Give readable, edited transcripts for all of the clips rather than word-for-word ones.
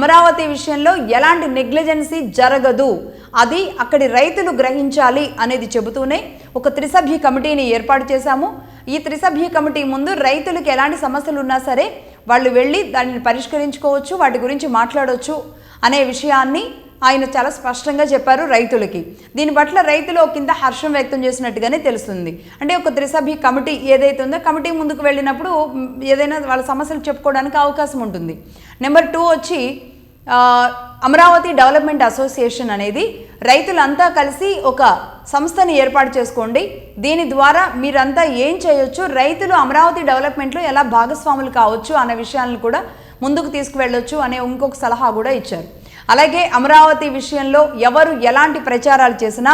అమరావతి విషయంలో ఎలాంటి నెగ్లిజెన్సీ జరగదు, అది అక్కడి రైతులు గ్రహించాలి అనేది చెబుతూనే ఒక త్రిసభ్య కమిటీని ఏర్పాటు చేశాము. ఈ త్రిసభ్య కమిటీ ముందు రైతులకు ఎలాంటి సమస్యలు ఉన్నా సరే వాళ్ళు వెళ్ళి దానిని పరిష్కరించుకోవచ్చు, వాటి గురించి మాట్లాడవచ్చు అనే విషయాన్ని ఆయన చాలా స్పష్టంగా చెప్పారు రైతులకి. దీని పట్ల రైతులు కింద హర్షం వ్యక్తం చేసినట్టుగానే తెలుస్తుంది. అంటే ఒక త్రిసభ్య కమిటీ ఏదైతే ఉందో కమిటీ ముందుకు వెళ్ళినప్పుడు ఏదైనా వాళ్ళ సమస్యలు చెప్పుకోవడానికి అవకాశం ఉంటుంది. నెంబర్ 2 వచ్చి అమరావతి డెవలప్మెంట్ అసోసియేషన్ అనేది రైతులంతా కలిసి ఒక సంస్థని ఏర్పాటు చేసుకోండి, దీని ద్వారా మీరంతా ఏం చేయొచ్చు, రైతులు అమరావతి డెవలప్మెంట్లో ఎలా భాగస్వాములు కావచ్చు అనే విషయాలను కూడా ముందుకు తీసుకువెళ్ళొచ్చు అనే ఇంకొక సలహా కూడా ఇచ్చారు. అలాగే అమరావతి విషయంలో ఎవరు ఎలాంటి ప్రచారాలు చేసినా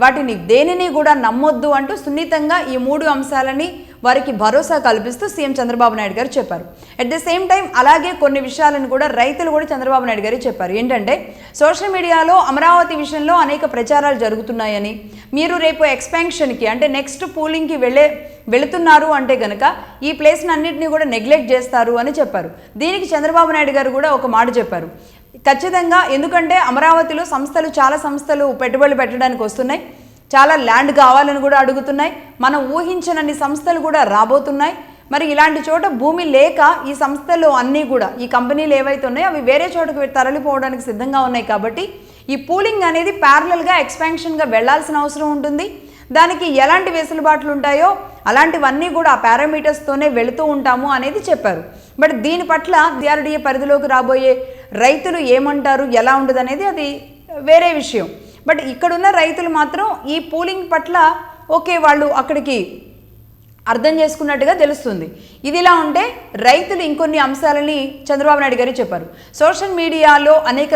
వాటిని దేనిని కూడా నమ్మొద్దు అంటూ సున్నితంగా ఈ 3 అంశాలని వారికి భరోసా కల్పిస్తూ సీఎం చంద్రబాబు నాయుడు గారు చెప్పారు. అట్ ద సేమ్ టైం అలాగే కొన్ని విషయాలను కూడా రైతులు కూడా చంద్రబాబు నాయుడు గారు చెప్పారు. ఏంటంటే సోషల్ మీడియాలో అమరావతి విషయంలో అనేక ప్రచారాలు జరుగుతున్నాయని, మీరు రేపు ఎక్స్పాన్షన్కి అంటే నెక్స్ట్ పూలింగ్కి వెళుతున్నారు అంటే కనుక ఈ ప్లేస్ని అన్నింటినీ కూడా నెగ్లెక్ట్ చేస్తారు అని చెప్పారు. దీనికి చంద్రబాబు నాయుడు గారు కూడా ఒక మాట చెప్పారు. ఖచ్చితంగా, ఎందుకంటే అమరావతిలో చాలా సంస్థలు పెట్టుబడులు పెట్టడానికి వస్తున్నాయి, చాలా ల్యాండ్ కావాలని కూడా అడుగుతున్నాయి, మనం ఊహించనన్ని సంస్థలు కూడా రాబోతున్నాయి. మరి ఇలాంటి చోట భూమి లేక ఈ సంస్థలు అన్నీ కూడా ఈ కంపెనీలు ఏవైతే ఉన్నాయో అవి వేరే చోటకు తరలిపోవడానికి సిద్ధంగా ఉన్నాయి. కాబట్టి ఈ పూలింగ్ అనేది ప్యారలల్గా ఎక్స్పాన్షన్గా వెళ్లాల్సిన అవసరం ఉంటుంది. దానికి ఎలాంటి వెసులుబాట్లు ఉంటాయో అలాంటివన్నీ కూడా ఆ పారామీటర్స్తోనే వెళుతూ ఉంటాము అనేది చెప్పారు. బట్ దీని పట్ల సిఆర్డీఏ పరిధిలోకి రాబోయే రైతులు ఏమంటారు, ఎలా ఉండదు అనేది అది వేరే విషయం. బట్ ఇక్కడున్న రైతులు మాత్రం ఈ పూలింగ్ పట్ల ఓకే వాళ్ళు అక్కడికి అర్థం చేసుకున్నట్టుగా తెలుస్తుంది. ఇదిలా ఉంటే రైతులు ఇంకొన్ని అంశాలని చంద్రబాబు నాయుడు గారు చెప్పారు. సోషల్ మీడియాలో అనేక